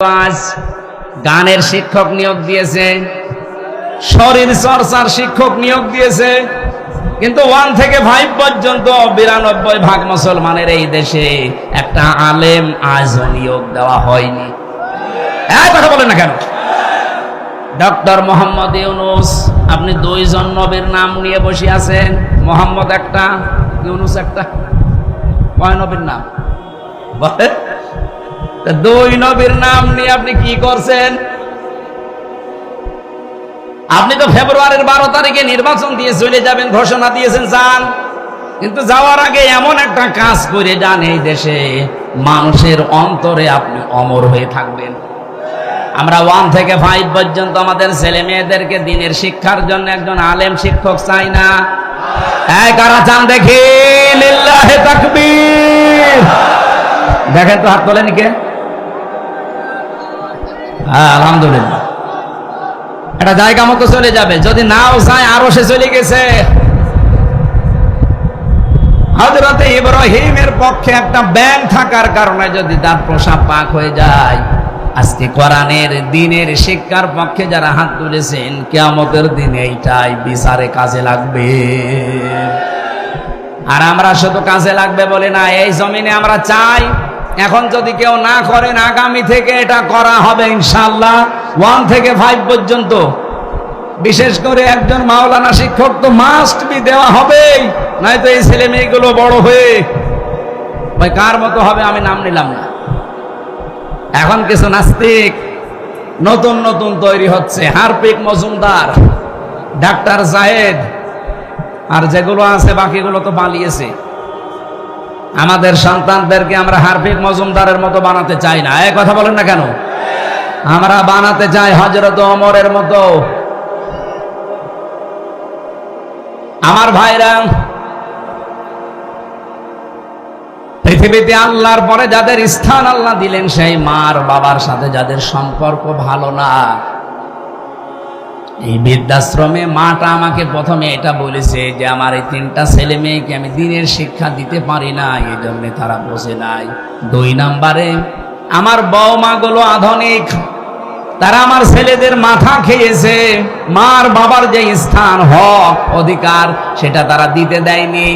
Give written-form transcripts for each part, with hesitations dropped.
আজ গানের শিক্ষক নিয়োগ দিয়েছে, শরীর চর্চার শিক্ষক নিয়োগ দিয়েছে, কিন্তু 1 থেকে 5 পর্যন্ত 92% মুসলমানের এই দেশে একটা আলেম আজও নিয়োগ দেওয়া হয়নি। কথা বলেন না কেন? ডক্টর মোহাম্মদ ইউনূস, আপনি 2 জন নবীর নাম নিয়ে বসে আছেন, মোহাম্মদ একটা, ইউনূস একটা। কয় নবীর নাম বলে? 2 নবীর নাম নিয়ে আপনি কি করছেন? আপনি তো ফেব্রুয়ারির 12 তারিখে নির্বাচন দিয়ে চলে যাবেন ঘোষণা দিয়েছেন, যান, কিন্তু যাওয়ার আগে এমন একটা কাজ করে যান এই দেশে মানুষের অন্তরে আপনি অমর হয়ে থাকবেন। আমরা 1 থেকে 5 পর্যন্ত আমাদের ছেলে মেয়েদেরকে দিনের শিক্ষার জন্য একজন আলেম শিক্ষক চাই না? কারা চান দেখি? লিল্লাহি তাকবীর। দেখেন তো, হাত তোলেন কে? আলহামদুলিল্লাহ। এটা জায়গা মতো চলে যাবে, যদি নাও যায় আরো সে চলে গেছে। হযরতে ইব্রাহিমের পক্ষে একটা ব্যাং থাকার কারণে যদি তার প্রসাব পাক হয়ে যায়, আজকে কোরআনের দিনের শিক্ষার পক্ষে যারা হাত তুলেছেন, কিয়ামতের দিনে এইটাই বিচারে কাজে লাগবে। আর আমরা শুধু কাজে লাগবে বলে না, এই জমিনে আমরা চাই এখন যদি কেউ না করেন, আগামী থেকে এটা করা হবে ইনশাআল্লাহ। 1 থেকে 5 পর্যন্ত বিশেষ করে একজন মাওলানা শিক্ষক তো মাস্ট বি দেওয়া হবেই, নয়তো এই ছেলে মেয়েগুলো বড় হয়ে ভাই কার মতো হবে আমি নাম নিলাম না। এখন কিছু নাস্তিক নতুন নতুন তৈরি হচ্ছে, হারপিক মজুমদার, ডাক্তার জাহেদ, আর যেগুলো আছে বাকিগুলো তো পালিয়েছে। আমাদের সন্তানদেরকে আমরা হারপিক মজুমদারের মতো বানাতে চাই না। কথা বলেন না কেন? আমরা বানাতে চাই হযরত ওমরের মতো। আমার ভাইরা, পৃথিবীতে আল্লাহর পরে যাদের স্থান আল্লাহ দিলেন, সেই মার বাবার সাথে যাদের সম্পর্ক ভালো না, এই বৃদ্ধাশ্রমে মাটা আমাকে প্রথমে এটা বলেছে যে আমার এই 3টা ছেলে মেয়েকে আমি দিনের শিক্ষা দিতে পারি না, এই জন্য তারা বসে নাই। 2 নম্বরে আমার বৌমা গুলো আধুনিক, তারা আমার ছেলেদের মাথা খেয়েছে, মার বাবার যে স্থান হক অধিকার সেটা তারা দিতে দেয়নি।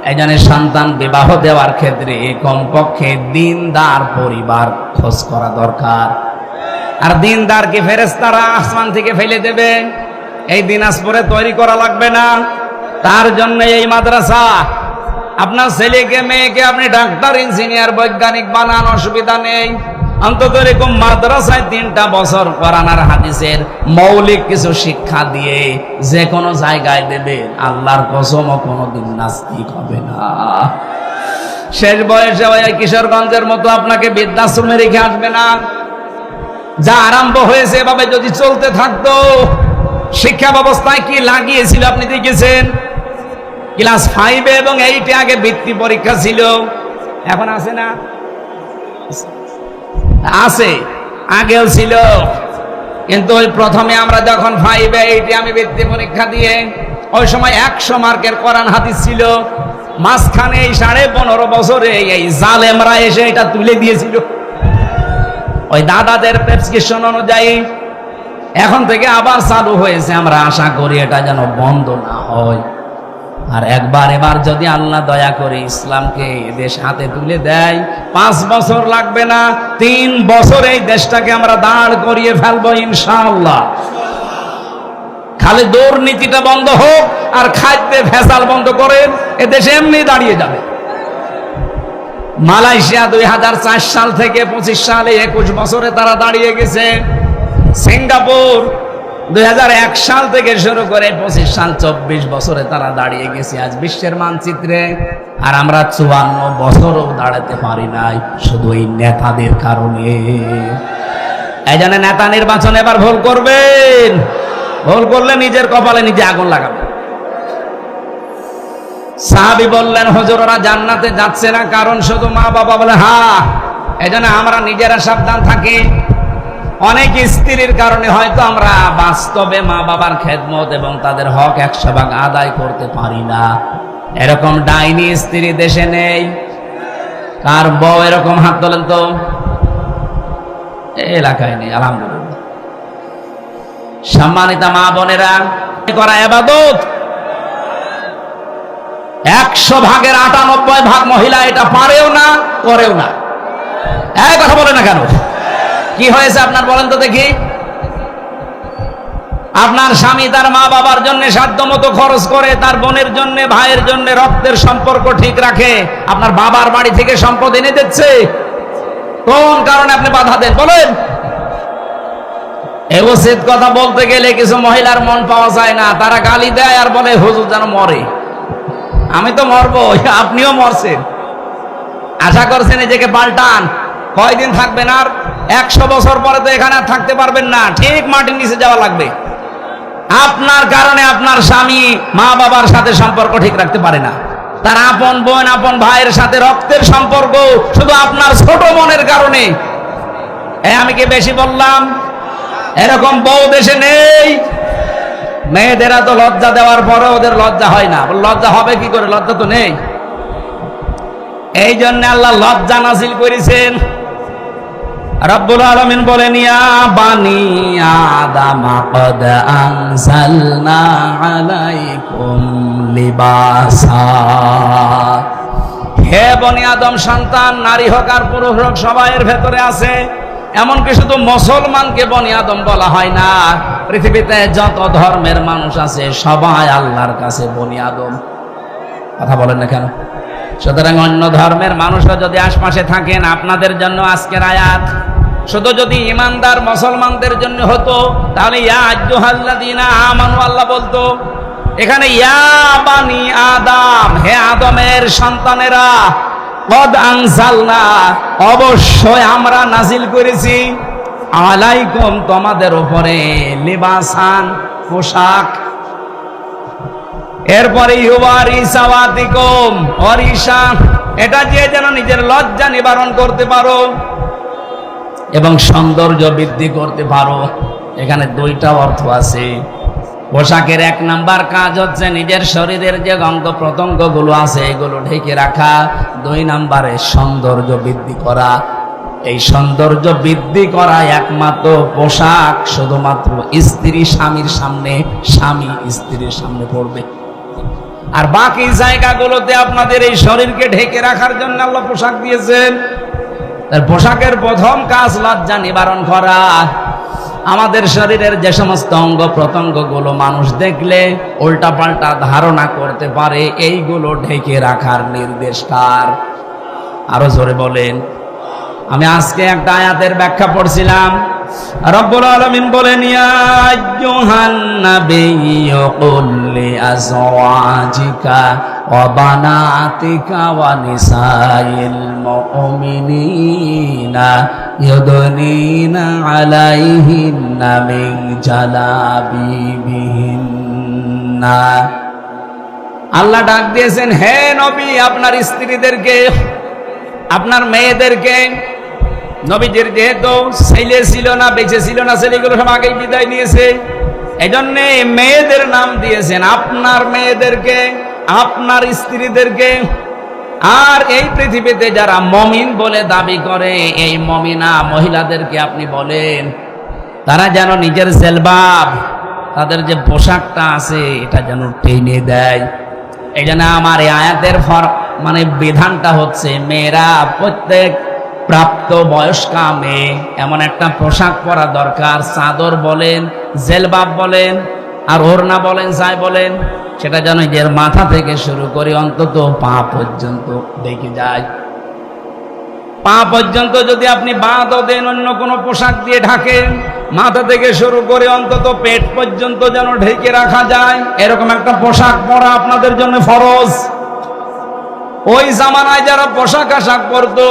এই জন্য সন্তান বিবাহ দেওয়ার ক্ষেত্রে কমপক্ষে দিনদার পরিবার খোঁজ করা দরকার। আর দিনদারকে ফেরেশতারা আসমান থেকে ফেলে দেবে, এই দিনাজপুরে তৈরি করা লাগবে না। তার জন্য এই মাদ্রাসা। আপনার ছেলেকে মেয়েকে আপনি ডাক্তার, ইঞ্জিনিয়ার, বৈজ্ঞানিক বানান, অসুবিধা নেই। অন্তত এরকম মাদ্রাসায় 3টা বছর কোরআন আর হাদিসের মৌলিক কিছু শিক্ষা দিয়ে যে কোনো জায়গায় দেবে, আল্লাহর কসম কোনোদিন নাস্তিক হবে না। শেষ বয়সে ওই কিশোরগঞ্জের মতো আপনাকে বৃদ্ধাশ্রমে রেখে আসবে না। যা আরম্ভ হয়েছে এভাবে যদি চলতে থাকতো, শিক্ষা ব্যবস্থায় কি লাগিয়েছিল আপনি দেখেছেন? ক্লাস 5 এবং 8 আগে বৃত্তি পরীক্ষা ছিল, এখন আছে না? আছে, আগেও ছিল, কিন্তু ওই প্রথমে আমরা যখন 5 8 আমি বৃত্তি পরীক্ষা দিয়ে, ওই সময় 100 মার্কের কোরআন হাদিস ছিল। মাঝখানে এই 15.5 বছরে এই জালেমরা এসে এটা তুলে দিয়েছিল ওই দাদাদের প্রেসক্রিপশন অনুযায়ী। এখন থেকে আবার চালু হয়েছে, আমরা আশা করি এটা যেন বন্ধ না হয়। আর এবার যদি আল্লাহ দয়া করে ইসলামকে দেশ হাতে তুলে দেয়, 5 বছর লাগবে না, 3 বছর এই দেশটাকে আমরা দাঁড় করিয়ে ফেলবো ইনশাআল্লাহ। খালি দুর্নীতিটা বন্ধ হোক আর খাদ্যে ভেজাল বন্ধ করেন, এ দেশ এমনি দাঁড়িয়ে যাবে। মালয়েশিয়া 2004 সাল থেকে 25 সালে 21 বছরে তারা দাঁড়িয়ে গেছে। সিঙ্গাপুর 2001 সাল থেকে শুরু করে 25 সাল 24 বছরে তারা দাঁড়িয়ে গেছে আজ বিশ্বের মানচিত্রে। আর আমরা 54 বছরও দাঁড়াতে পারি নাই, শুধু এই নেতাদের কারণে। এই জন্য নেতা নির্বাচন এবার ভুল করবেন, ভুল করলে নিজের কপালে নিজে আগুন লাগাবেন। সাহাবী বললেন, হুজুর ওরা জান্নাতে যাচ্ছে না, কারণ শুধু মা বাবা? বলে হ্যাঁ। এই জন্য আমরা নিজেরা সাবধান থাকি। অনেক স্ত্রীর কারণে হয়তো আমরা বাস্তবে মা বাবার খেদমত এবং তাদের হক 100% আদায় করতে পারি না। এরকম ডাইনি স্ত্রী দেশে নেই? কার বউ এরকম? হাত তোলেন তো। এলাকায় নেই। আলহামদুলিল্লাহ। সম্মানিত মা বোনেরা, করা ইবাদত 100 ভাগের 98 ভাগ মহিলা এটা পারেও না, করেও না। এই কথা বলে না কেন? কি হয়েছে আপনার বলেন তো দেখি? আপনার স্বামী তার মা বাবার জন্য সাধ্যমতো খরচ করে, তার বোনের জন্য, ভাইয়ের জন্য রক্তের সম্পর্ক ঠিক রাখে। আপনার বাবার বাড়ি থেকে সম্পদ এনে দিচ্ছে, কোন কারণে আপনি বাধা দেন বলেন? এই উচিত কথা বলতে গেলে কিছু মহিলার মন পাওয়া যায় না, তারা গালি দেয় আর বলে হুজুর যেন মরে। আমি তো মরবো, আপনিও মরছেন, আশা করছেন নিজেকে পাল্টান। কয়দিন থাকবেন? আর 100 বছর পরে তো এখানে আর থাকতে পারবেন না, ঠিক মাটির নিচে যাওয়া লাগবে। আপনার কারণে আপনার স্বামী মা বাবার সাথে সম্পর্ক ঠিক রাখতে পারে না, তার আপন বোন আপন ভাইয়ের সাথে রক্তের সম্পর্ক শুধু আপনার ছোট মনের কারণে। আমি কি বেশি বললাম? এরকম বউ দেশে নেই। মেয়েদেরা তো লজ্জা দেওয়ার পরে ওদের লজ্জা হয় না, লজ্জা হবে কি করে? লজ্জা তো নেই। এই জন্য আল্লাহ লজ্জা নাযিল করেছেন। রব্বুল আলামিন বলেন, ইয়া বানি আদম ক্বাদ আনজালনা আলাইকুম লিবাসা। হে বনি আদম সন্তান, নারী হোক আর পুরুষ হোক সবাইয়ের ভেতরে আছে। এমনকি শুধু মুসলমানকে বনি আদম বলা হয় না, পৃথিবীতে যত ধর্মের মানুষ আছে সবাই আল্লাহর কাছে বনি আদম। কথা বলেন না কেন? সুতরাং অন্য ধর্মের মানুষরা যদি আশপাশে থাকেন, আপনাদের জন্য আজকের আয়াত শুধু যদি ইমানদার মুসলমানদের জন্য হতো তাহলে ইয়া আইয়ুহাল্লাযীনা আমানু আল্লাহ বলতো। এখানে ইয়া বানি আদম, হে আদমের সন্তানেরা, ক্বাদ আনজালনা, অবশ্যই আমরা নাজিল করেছি, আলাইকুম, তোমাদের উপরে, লিবাসান, পোশাক। এরপরে ইউবারি সাওয়াতিকুম, অরিশা, এটা দিয়ে যেন নিজের লজ্জা নিবারণ করতে পারো এবং সৌন্দর্য বৃদ্ধি করতে পারো। এখানে দুইটা অর্থ আছে। পোশাকের 1 নাম্বার কাজ হচ্ছে নিজের শরীরের যে অঙ্গ প্রত্যঙ্গ গুলো আছে এগুলো ঢেকে রাখা। 2 নাম্বারে সৌন্দর্য বৃদ্ধি করা। এই সৌন্দর্য বৃদ্ধি করা একমাত্র পোশাক শুধুমাত্র স্ত্রী স্বামীর সামনে, স্বামী স্ত্রীর সামনে পড়বে। আর বাকি জায়গাগুলোতে আপনাদের এই শরীরকে ঢেকে রাখার জন্য আল্লাহ পোশাক দিয়েছেন। তার পোশাকের প্রথম কাজ লজ্জা নিবারণ করা। আমাদের শরীরের যে সমস্ত অঙ্গ প্রত্যঙ্গ গুলো মানুষ দেখলে উল্টা পাল্টা ধারণা করতে পারে, এইগুলো ঢেকে রাখার নির্দেশ কার? আরো জোরে বলেন। আমি আজকে একটা আয়াতের ব্যাখ্যা পড়ছিলাম। রব্বুল আলামিন বলেন, ইয়া আইয়ুহান নাবিয়্যু কুল লিআজওয়াজিকা ওয়া বানাতিকা ওয়া নিসাইল মুমিনিনা ইউদনিনা আলাইহিন্না মিন জালাবিবিহিন্না। আল্লাহ ডাক দিয়েছেন, হে নবী, আপনার স্ত্রীদেরকে, আপনার মেয়েদেরকে। নবীজির যেহেতু ছেলে ছিল না, বেঁচে ছিল না, ছেলেগুলো সব আগেই বিদায় নিয়েছে, এই জন্য মেয়েদের নাম দিয়েছেন। আপনার মেয়েদেরকে, আপনার স্ত্রীদেরকে। আর এই পৃথিবীতে যারা মমিন বলে দাবি করে এই মমিনা মহিলাদেরকে আপনি বলেন, তারা যেন নিজের জেলবাব, তাদের যে পোশাকটা আছে এটা যেন টেনে দেয়। এই জন্য আমার এই আয়াতের মানে বিধানটা হচ্ছে, মেয়েরা, প্রত্যেক প্রাপ্ত বয়স্কা মেয়ে এমন একটা পোশাক পরা দরকার। চাদর বলেন, জেলবাব বলেন, আর ওড়না বলেন, যাই বলেন, সেটা যেন এর মাথা থেকে শুরু করে অন্তত পা পর্যন্ত দেখে যায়। পা পর্যন্ত যদি আপনি বাঁধও দেন, অন্য কোনো পোশাক দিয়ে ঢাকেন, মাথা থেকে শুরু করে অন্তত পেট পর্যন্ত যেন ঢেকে রাখা যায়, এরকম একটা পোশাক পরা আপনাদের জন্য ফরজ। ওই জামানায় যারা পোশাক আশাক পরতো,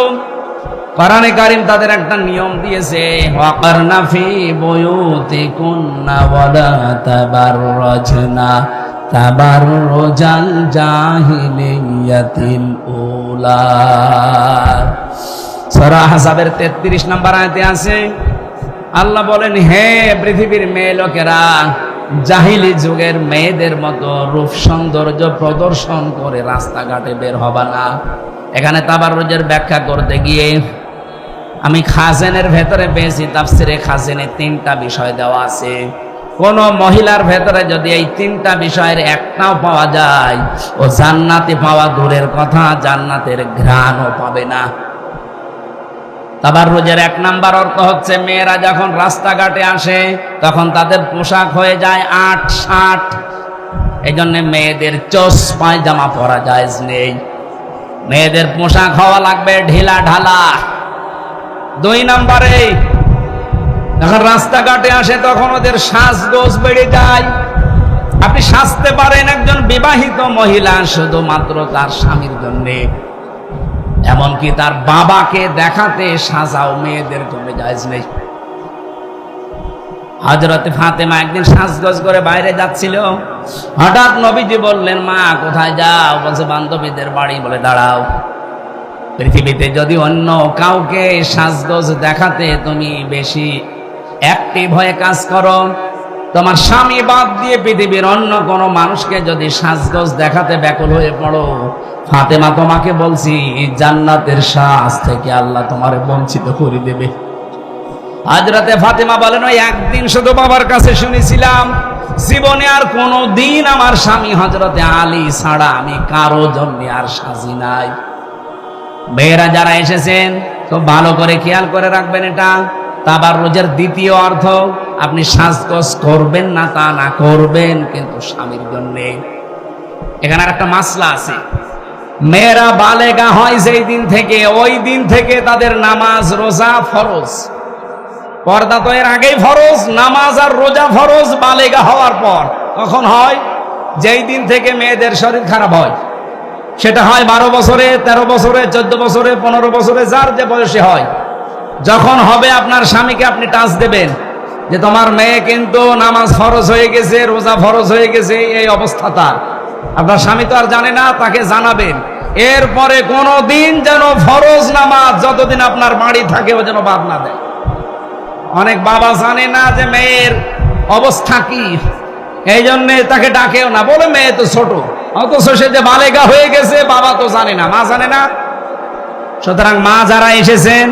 কোরআনে কারীম তাদের একটা নিয়ম দিয়েছে, ওয়াকারনা ফি বুয়ুতিকুন্না ওয়ালা তাবাররাজনা তাবাররুজাল জাহিলিয়াতিল উলা। সূরা আহজাবের 33 নম্বর আয়াতে আছে, আল্লাহ বলেন, হে পৃথিবীর মেয়ে লোকেরা, জাহিলি যুগের মেয়েদের মতো রূপ সৌন্দর্য প্রদর্শন করে রাস্তাঘাটে বের হবা না। এখানে তাবাররুজের ব্যাখ্যা করতে গিয়ে আমি খাজেনের ভেতরে পেয়েছি, তাফসিরে খাজেনে 3টা বিষয় দেওয়া আছে। কোন মহিলার ভেতরে যদি এই 3টা বিষয়ের একটাও পাওয়া যায়, ও জান্নাতে পাওয়া দূরের কথা, জান্নাতের ঘ্রাণও পাবে না। তাবাররুজের 1 নাম্বার অর্থ হচ্ছে, মেয়েরা যখন রাস্তাঘাটে আসে তখন তাদের পোশাক হয়ে যায় 8-60। এই জন্য মেয়েদের চোস পায়জামা পরা জায়েজ নেই। মেয়েদের পোশাক হওয়া লাগবে ঢিলা ঢালা। 2 নাম্বারে, যখন রাস্তাঘাটে আসে তখন ওদের সাজগোজ বেড়ে যায়। আপনি সাজতে পারেন একজন বিবাহিত মহিলা শুধুমাত্র তার স্বামীর জন্য, এমনকি তার বাবাকে দেখাতে সাজাও মেয়েদের জন্য জায়েজ নেই। হযরত ফাতেমা একদিন সাজগোজ করে বাইরে যাচ্ছিল, হঠাৎ নবীজি বললেন, মা কোথায় যাও? বলছে বান্ধবীদের বাড়ি। বলে দাঁড়াও, পৃথিবীতে যদি অন্য কাউকে সাজগোজ দেখাতে তুমি বেশি অ্যাক্টিভ হয়ে কাজ করো, তোমার স্বামী বাদ দিয়ে পৃথিবীর অন্য কোনো মানুষকে যদি সাজগোজ দেখাতে ব্যাকুল হয়ে পড়ো, ফাতেমা তোমাকে বলছি জান্নাতের সাজ থেকে আল্লাহ তোমারে বঞ্চিত করে দেবে। হযরতে ফাতেমা বলেন, ওই একদিন শুধু বাবার কাছে শুনেছিলাম, জীবনে আর কোনো দিন আমার স্বামী হযরতে আলী ছাড়া আমি কারো জন্য আর সাজি নাই। মেয়েরা যারা এসেছেন খুব ভালো করে খেয়াল করে রাখবেন, এটা তাবাররুজের 2য় অর্থ। আপনি সাজগোজ করবেন না তা না, করবেন কিন্তু স্বামীর জন্য। এখানে আর একটা মাসলা আছে, মেয়েরা বালেগা হয় যেই দিন থেকে, ওই দিন থেকে তাদের নামাজ রোজা ফরজ। পর্দা তো এর আগেই ফরজ, নামাজ আর রোজা ফরজ বালেগা হওয়ার পর। কখন হয়? যেই দিন থেকে মেয়েদের শরীর খারাপ হয়। সেটা হয় 12 বছরে, 13 বছরে, 14 বছরে, 15 বছরে, যার যে বয়সে হয়। যখন হবে আপনার স্বামীকে আপনি টাচ দেবেন যে তোমার মেয়ে কিন্তু নামাজ ফরজ হয়ে গেছে, রোজা ফরজ হয়ে গেছে, এই অবস্থা তার। আপনার স্বামী তো আর জানে না, তাকে জানাবেন। এরপরে কোনো দিন যেন ফরজ নামাজ যতদিন আপনার বাড়ি থাকে ও যেন বাদ না দেয়। অনেক বাবা জানে না যে মেয়ের অবস্থা কি, এই জন্য তাকে ডাকেও না, বলে মেয়ে তো ছোট, অথচ সে যে বালেগা হয়ে গেছে বাবা তো জানে না, মা জানে না। সুতরাং মা যারা এসেছেন,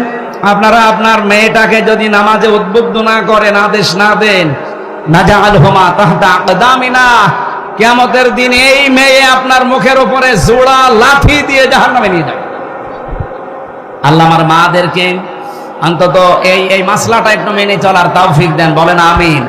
আপনারা আপনার মেয়েটাকে যদি নামাজে উদ্বুদ্ধ না করেন, আদেশ না দেন, নাজালহুমা তাহতা আকদামিনা, কিয়ামতের দিন এই মেয়ে আপনার মুখের উপরে জোড়া লাঠি দিয়ে জাহান্নামে নিয়ে যাবে। আল্লাহ আমার মাদেরকে অন্তত এই মাসলাটা একটু মেনে চলার তৌফিক দেন, বলেন আমিন।